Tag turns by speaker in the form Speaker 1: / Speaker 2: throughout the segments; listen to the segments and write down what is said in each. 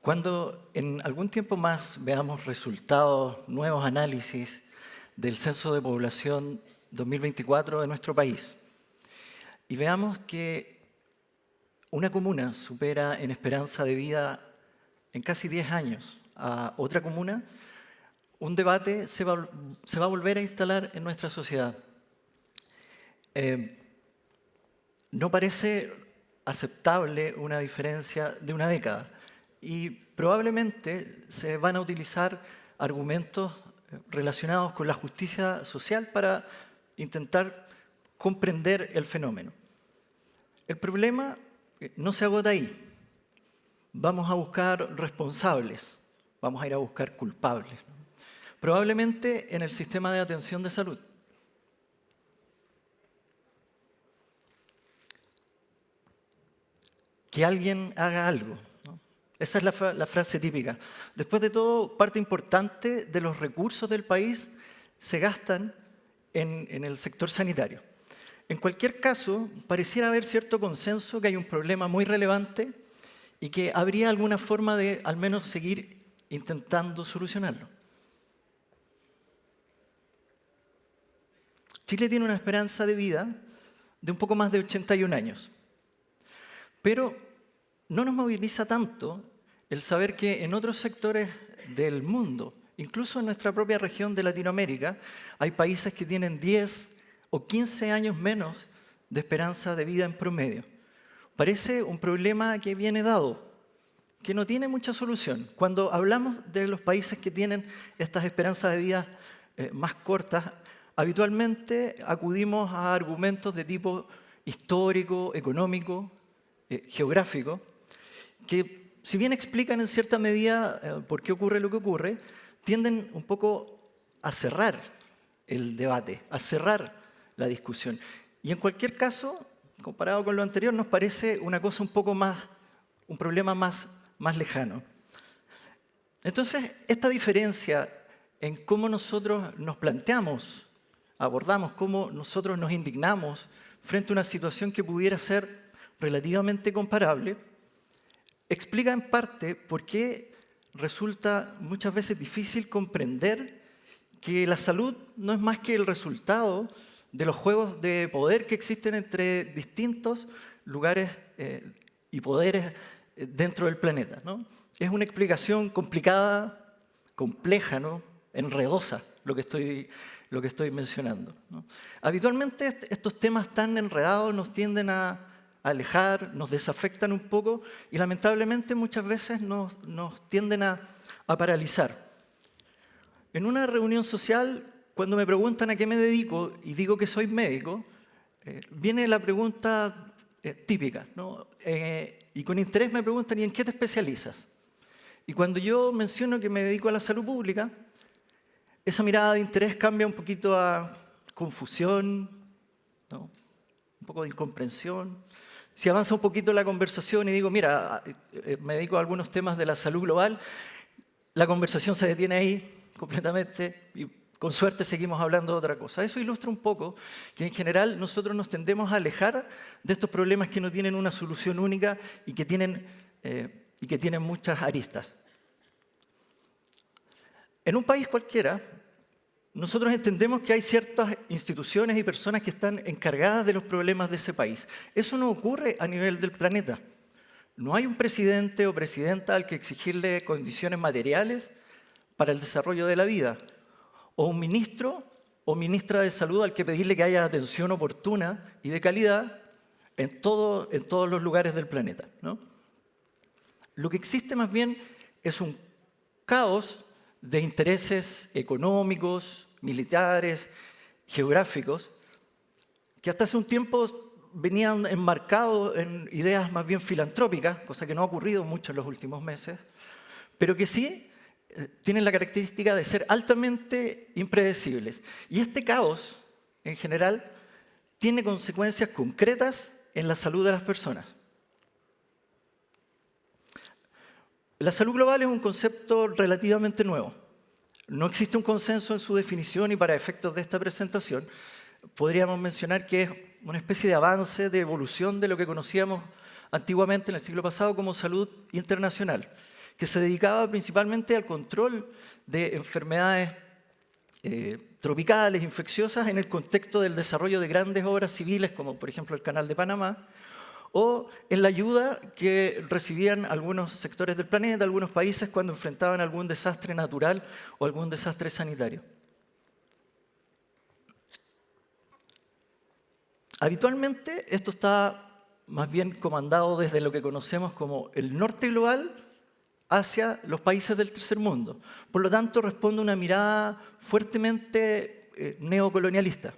Speaker 1: Cuando en algún tiempo más veamos resultados, nuevos análisis del Censo de Población 2024 de nuestro país y veamos que una comuna supera en esperanza de vida en casi 10 años a otra comuna, un debate se va a volver a instalar en nuestra sociedad. No parece aceptable una diferencia de una década. Y probablemente se van a utilizar argumentos relacionados con la justicia social para intentar comprender el fenómeno. El problema no se agota ahí. Vamos a buscar responsables, vamos a ir a buscar culpables. Probablemente en el sistema de atención de salud. Que alguien haga algo. Esa es la frase típica. Después de todo, parte importante de los recursos del país se gastan en el sector sanitario. En cualquier caso, pareciera haber cierto consenso que hay un problema muy relevante y que habría alguna forma de al menos seguir intentando solucionarlo. Chile tiene una esperanza de vida de un poco más de 81 años. Pero no nos moviliza tanto el saber que en otros sectores del mundo, incluso en nuestra propia región de Latinoamérica, hay países que tienen 10 o 15 años menos de esperanza de vida en promedio. Parece un problema que viene dado, que no tiene mucha solución. Cuando hablamos de los países que tienen estas esperanzas de vida más cortas, habitualmente acudimos a argumentos de tipo histórico, económico, geográfico, que si bien explican en cierta medida por qué ocurre lo que ocurre, tienden un poco a cerrar el debate, a cerrar la discusión. Y en cualquier caso, comparado con lo anterior, nos parece una cosa un poco más, un problema más lejano. Entonces, esta diferencia en cómo nosotros nos planteamos, abordamos, cómo nosotros nos indignamos frente a una situación que pudiera ser relativamente comparable, explica en parte por qué resulta muchas veces difícil comprender que la salud no es más que el resultado de los juegos de poder que existen entre distintos lugares y poderes dentro del planeta, ¿no? Es una explicación complicada, compleja, ¿no? Enredosa, lo que estoy mencionando, ¿no? Habitualmente estos temas tan enredados nos tienden a alejar, nos desafectan un poco y lamentablemente muchas veces nos tienden a paralizar. En una reunión social, cuando me preguntan a qué me dedico y digo que soy médico, viene la pregunta típica, ¿no? Y con interés me preguntan, ¿y en qué te especializas? Y cuando yo menciono que me dedico a la salud pública, esa mirada de interés cambia un poquito a confusión, ¿no? Un poco de incomprensión. Si avanza un poquito la conversación y digo, mira, me dedico a algunos temas de la salud global, la conversación se detiene ahí completamente y con suerte seguimos hablando de otra cosa. Eso ilustra un poco que en general nosotros nos tendemos a alejar de estos problemas que no tienen una solución única y que tienen muchas aristas. En un país cualquiera, nosotros entendemos que hay ciertas instituciones y personas que están encargadas de los problemas de ese país. Eso no ocurre a nivel del planeta. No hay un presidente o presidenta al que exigirle condiciones materiales para el desarrollo de la vida, o un ministro o ministra de salud al que pedirle que haya atención oportuna y de calidad en todos los lugares del planeta, ¿no? Lo que existe más bien es un caos de intereses económicos, militares, geográficos, que hasta hace un tiempo venían enmarcados en ideas más bien filantrópicas, cosa que no ha ocurrido mucho en los últimos meses, pero que sí tienen la característica de ser altamente impredecibles. Y este caos, en general, tiene consecuencias concretas en la salud de las personas. La salud global es un concepto relativamente nuevo. No existe un consenso en su definición y para efectos de esta presentación podríamos mencionar que es una especie de avance, de evolución de lo que conocíamos antiguamente en el siglo pasado como salud internacional, que se dedicaba principalmente al control de enfermedades tropicales, infecciosas, en el contexto del desarrollo de grandes obras civiles, como por ejemplo el Canal de Panamá, o en la ayuda que recibían algunos sectores del planeta, algunos países, cuando enfrentaban algún desastre natural o algún desastre sanitario. Habitualmente esto está más bien comandado desde lo que conocemos como el norte global hacia los países del tercer mundo. Por lo tanto, responde a una mirada fuertemente neocolonialista.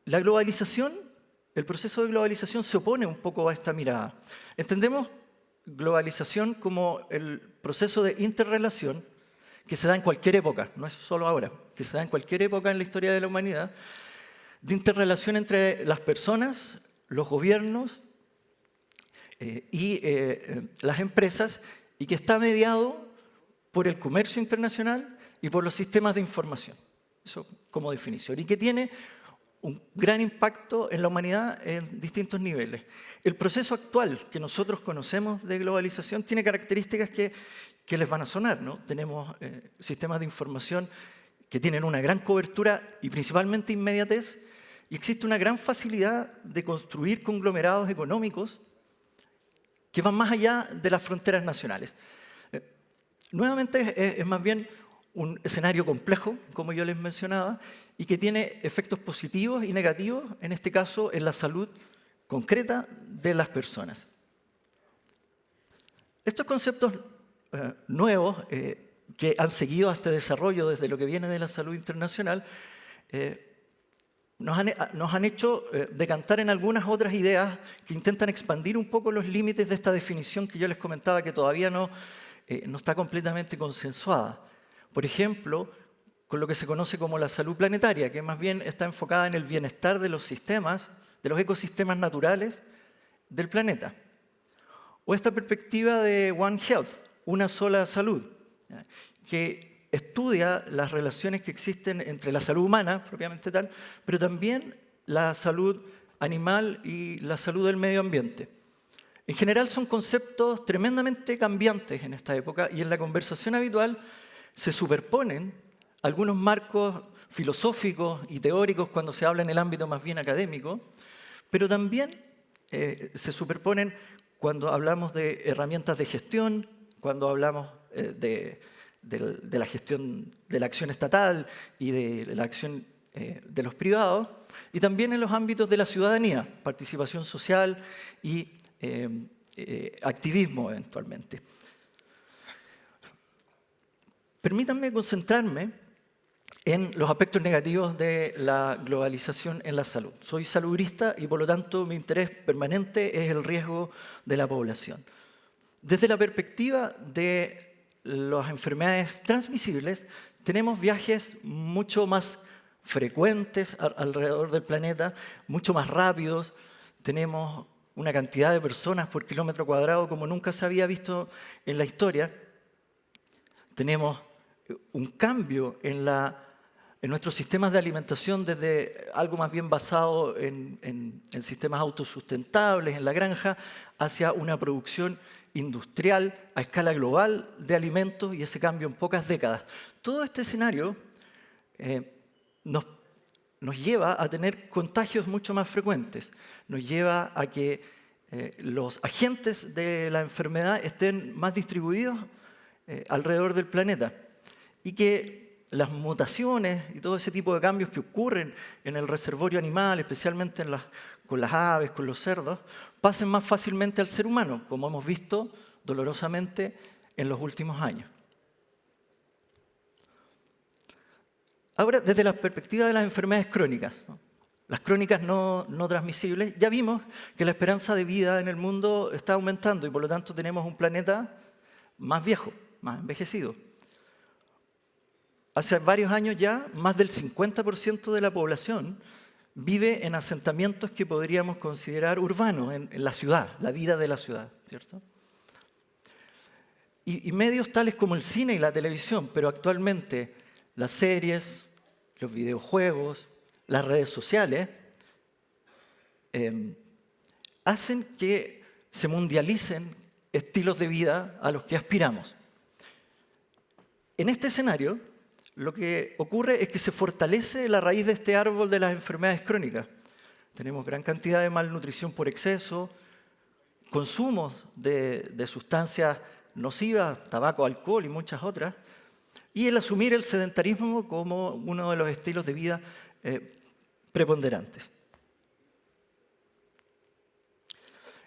Speaker 1: La globalización, el proceso de globalización se opone un poco a esta mirada. Entendemos globalización como el proceso de interrelación que se da en cualquier época, no es solo ahora, que se da en cualquier época en la historia de la humanidad, de interrelación entre las personas, los gobiernos y las empresas, y que está mediado por el comercio internacional y por los sistemas de información. Eso como definición. Y que tiene un gran impacto en la humanidad en distintos niveles. El proceso actual que nosotros conocemos de globalización tiene características que les van a sonar, ¿no? Tenemos sistemas de información que tienen una gran cobertura y principalmente inmediatez, y existe una gran facilidad de construir conglomerados económicos que van más allá de las fronteras nacionales. Nuevamente es más bien un escenario complejo, como yo les mencionaba, y que tiene efectos positivos y negativos, en este caso en la salud concreta de las personas. Estos conceptos nuevos que han seguido a este desarrollo desde lo que viene de la salud internacional nos han hecho decantar en algunas otras ideas que intentan expandir un poco los límites de esta definición que yo les comentaba que todavía no está completamente consensuada. Por ejemplo, con lo que se conoce como la salud planetaria, que más bien está enfocada en el bienestar de los sistemas, de los ecosistemas naturales del planeta. O esta perspectiva de One Health, una sola salud, que estudia las relaciones que existen entre la salud humana, propiamente tal, pero también la salud animal y la salud del medio ambiente. En general son conceptos tremendamente cambiantes en esta época y en la conversación habitual se superponen algunos marcos filosóficos y teóricos cuando se habla en el ámbito más bien académico, pero también se superponen cuando hablamos de herramientas de gestión, cuando hablamos de la gestión de la acción estatal y de la acción de los privados, y también en los ámbitos de la ciudadanía, participación social y activismo eventualmente. Permítanme concentrarme en los aspectos negativos de la globalización en la salud. Soy saludista y por lo tanto mi interés permanente es el riesgo de la población. Desde la perspectiva de las enfermedades transmisibles, tenemos viajes mucho más frecuentes alrededor del planeta, mucho más rápidos, tenemos una cantidad de personas por kilómetro cuadrado como nunca se había visto en la historia, tenemos un cambio en nuestros sistemas de alimentación desde algo más bien basado en sistemas autosustentables, en la granja, hacia una producción industrial a escala global de alimentos y ese cambio en pocas décadas. Todo este escenario nos lleva a tener contagios mucho más frecuentes, nos lleva a que los agentes de la enfermedad estén más distribuidos alrededor del planeta y que las mutaciones y todo ese tipo de cambios que ocurren en el reservorio animal, especialmente con las aves, con los cerdos, pasen más fácilmente al ser humano, como hemos visto dolorosamente en los últimos años. Ahora, desde la perspectiva de las enfermedades crónicas, ¿no? Las crónicas no transmisibles, ya vimos que la esperanza de vida en el mundo está aumentando y por lo tanto tenemos un planeta más viejo, más envejecido. hace varios años ya, más del 50% de la población vive en asentamientos que podríamos considerar urbanos, en la ciudad, la vida de la ciudad, ¿cierto? Y medios tales como el cine y la televisión, pero actualmente las series, los videojuegos, las redes sociales, hacen que se mundialicen estilos de vida a los que aspiramos. En este escenario, lo que ocurre es que se fortalece la raíz de este árbol de las enfermedades crónicas. Tenemos gran cantidad de malnutrición por exceso, consumos de sustancias nocivas, tabaco, alcohol y muchas otras, y el asumir el sedentarismo como uno de los estilos de vida preponderantes.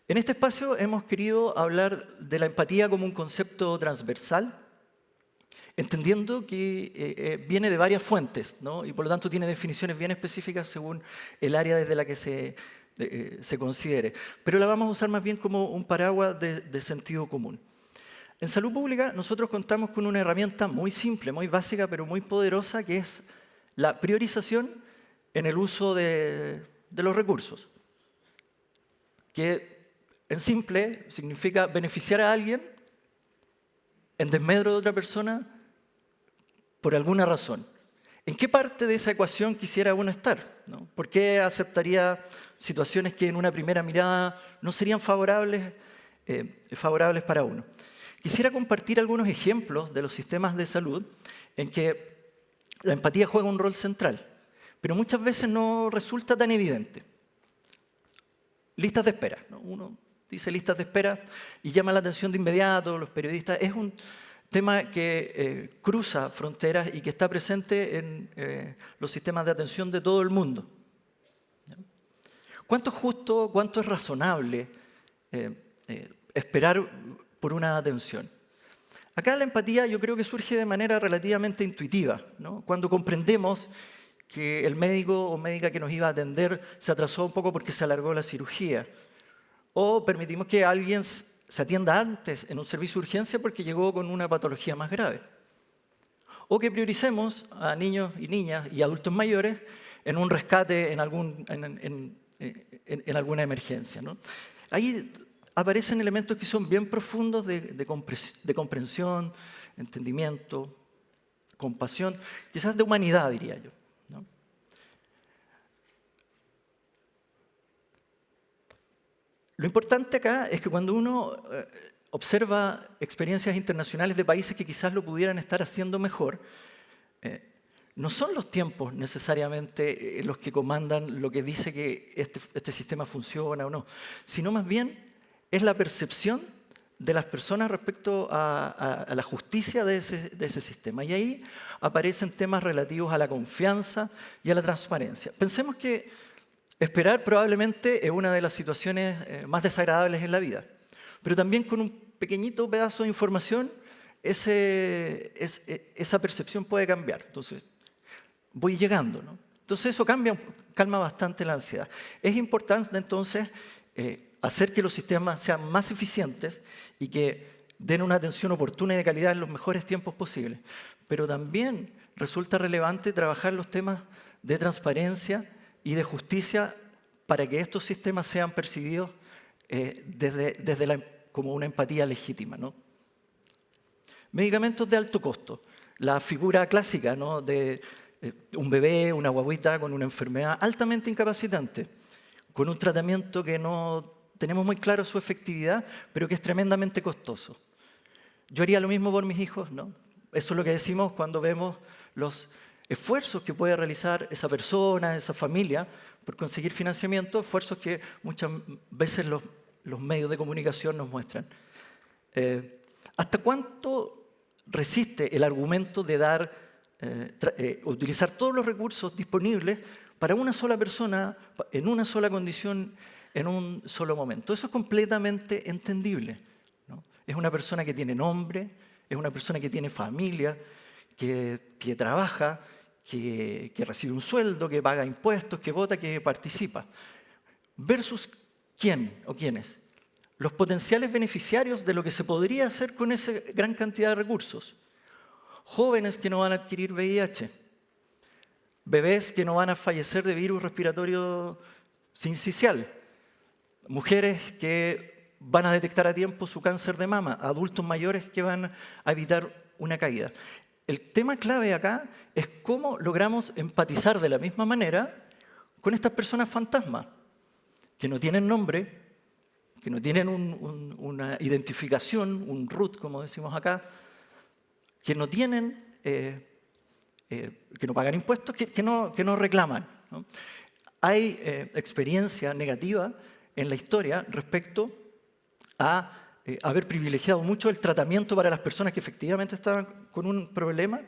Speaker 1: En este espacio hemos querido hablar de la empatía como un concepto transversal, entendiendo que viene de varias fuentes, ¿no? Y por lo tanto tiene definiciones bien específicas según el área desde la que se considere. Pero la vamos a usar más bien como un paraguas de sentido común. En salud pública nosotros contamos con una herramienta muy simple, muy básica, pero muy poderosa, que es la priorización en el uso de los recursos, que en simple significa beneficiar a alguien en desmedro de otra persona por alguna razón. ¿En qué parte de esa ecuación quisiera uno estar? ¿No? ¿Por qué aceptaría situaciones que en una primera mirada no serían favorables para uno? Quisiera compartir algunos ejemplos de los sistemas de salud en que la empatía juega un rol central, pero muchas veces no resulta tan evidente. Listas de espera, ¿no? Uno dice listas de espera y llama la atención de inmediato, los periodistas. Es un tema que cruza fronteras y que está presente en los sistemas de atención de todo el mundo. ¿Cuánto es justo, cuánto es razonable esperar por una atención? Acá la empatía yo creo que surge de manera relativamente intuitiva, ¿no? Cuando comprendemos que el médico o médica que nos iba a atender se atrasó un poco porque se alargó la cirugía, o permitimos que alguien se atienda antes en un servicio de urgencia porque llegó con una patología más grave, o que prioricemos a niños y niñas y adultos mayores en un rescate en alguna emergencia, ¿no? Ahí aparecen elementos que son bien profundos de comprensión, entendimiento, compasión, quizás de humanidad, diría yo, ¿no? Lo importante acá es que cuando uno observa experiencias internacionales de países que quizás lo pudieran estar haciendo mejor, no son los tiempos necesariamente los que comandan lo que dice que este sistema funciona o no, sino más bien es la percepción de las personas respecto a la justicia de ese sistema. Y ahí aparecen temas relativos a la confianza y a la transparencia. Pensemos que esperar probablemente es una de las situaciones más desagradables en la vida, pero también con un pequeñito pedazo de información esa percepción puede cambiar. Entonces, voy llegando, ¿no? Entonces eso calma bastante la ansiedad. Es importante entonces hacer que los sistemas sean más eficientes y que den una atención oportuna y de calidad en los mejores tiempos posibles. Pero también resulta relevante trabajar los temas de transparencia y de justicia para que estos sistemas sean percibidos como una empatía legítima, ¿no? Medicamentos de alto costo. La figura clásica, ¿no?, de un bebé, una guagüita con una enfermedad altamente incapacitante, con un tratamiento que no tenemos muy claro su efectividad, pero que es tremendamente costoso. Yo haría lo mismo por mis hijos, ¿no? Eso es lo que decimos cuando vemos los esfuerzos que puede realizar esa persona, esa familia, por conseguir financiamiento, esfuerzos que muchas veces los medios de comunicación nos muestran. ¿Hasta cuánto resiste el argumento de utilizar todos los recursos disponibles para una sola persona, en una sola condición, en un solo momento? Eso es completamente entendible, ¿no? Es una persona que tiene nombre, es una persona que tiene familia, que trabaja, que recibe un sueldo, que paga impuestos, que vota, que participa. Versus ¿quién o quiénes? Los potenciales beneficiarios de lo que se podría hacer con esa gran cantidad de recursos. jóvenes que no van a adquirir VIH, bebés que no van a fallecer de virus respiratorio sincicial, mujeres que van a detectar a tiempo su cáncer de mama, adultos mayores que van a evitar una caída. El tema clave acá es cómo logramos empatizar de la misma manera con estas personas fantasmas, que no tienen nombre, que no tienen una identificación, un root, como decimos acá, que no tienen, que no pagan impuestos, que no reclaman, ¿no? Hay experiencia negativa en la historia respecto a haber privilegiado mucho el tratamiento para las personas que efectivamente estaban con un problema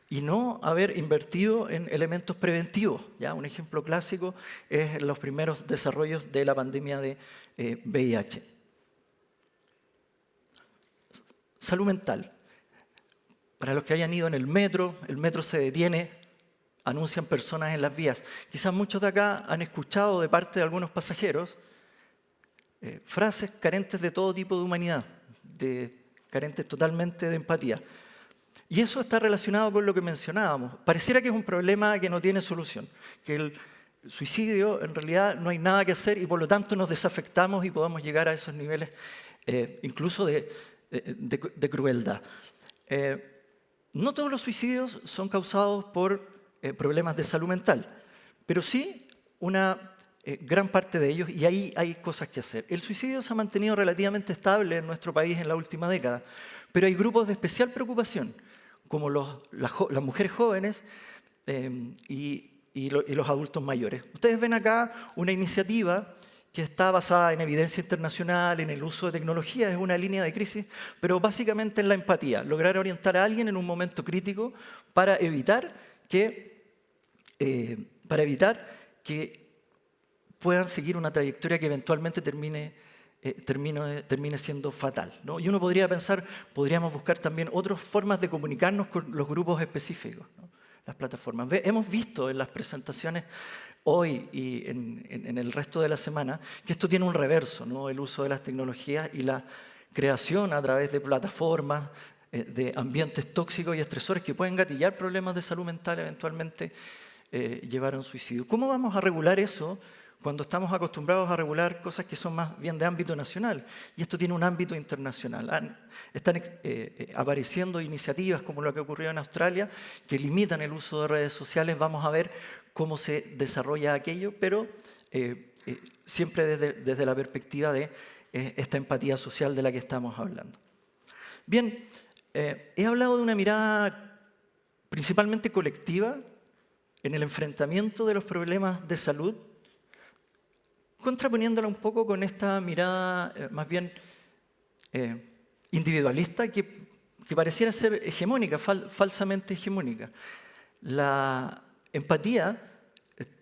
Speaker 1: y no haber invertido en elementos preventivos. ¿Ya? Un ejemplo clásico es los primeros desarrollos de la pandemia de VIH. Salud mental. Para los que hayan ido en el metro se detiene, anuncian personas en las vías. Quizás muchos de acá han escuchado de parte de algunos pasajeros frases carentes de todo tipo de humanidad, carentes totalmente de empatía. Y eso está relacionado con lo que mencionábamos. Pareciera que es un problema que no tiene solución, que el suicidio en realidad no hay nada que hacer y por lo tanto nos desafectamos y podemos llegar a esos niveles incluso de crueldad. No todos los suicidios son causados por problemas de salud mental, pero sí una gran parte de ellos, y ahí hay cosas que hacer. El suicidio se ha mantenido relativamente estable en nuestro país en la última década, pero hay grupos de especial preocupación, como las mujeres jóvenes y los adultos mayores. Ustedes ven acá una iniciativa que está basada en evidencia internacional, en el uso de tecnología, es una línea de crisis, pero básicamente en la empatía, lograr orientar a alguien en un momento crítico para evitar que puedan seguir una trayectoria que eventualmente termine siendo fatal, ¿no? Y uno podría pensar, podríamos buscar también otras formas de comunicarnos con los grupos específicos, ¿no? Las plataformas. Hemos visto en las presentaciones hoy y en el resto de la semana que esto tiene un reverso, ¿no? El uso de las tecnologías y la creación a través de plataformas, de ambientes tóxicos y estresores que pueden gatillar problemas de salud mental, eventualmente llevar a un suicidio. ¿Cómo vamos a regular eso cuando estamos acostumbrados a regular cosas que son más bien de ámbito nacional? Y esto tiene un ámbito internacional. Están apareciendo iniciativas como lo que ocurrió en Australia que limitan el uso de redes sociales. Vamos a ver cómo se desarrolla aquello, pero siempre desde la perspectiva de esta empatía social de la que estamos hablando. Bien, he hablado de una mirada principalmente colectiva en el enfrentamiento de los problemas de salud, contraponiéndola un poco con esta mirada más bien individualista que pareciera ser hegemónica, falsamente hegemónica. La empatía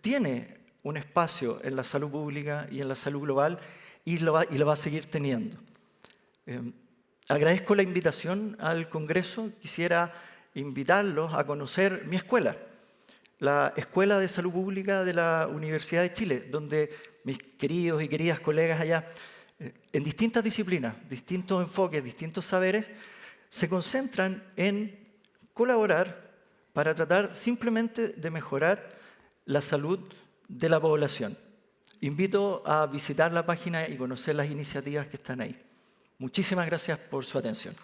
Speaker 1: tiene un espacio en la salud pública y en la salud global y lo va a seguir teniendo. Agradezco la invitación al Congreso. Quisiera invitarlos a conocer mi escuela, la Escuela de Salud Pública de la Universidad de Chile, donde mis queridos y queridas colegas allá, en distintas disciplinas, distintos enfoques, distintos saberes, se concentran en colaborar para tratar simplemente de mejorar la salud de la población. Invito a visitar la página y conocer las iniciativas que están ahí. Muchísimas gracias por su atención.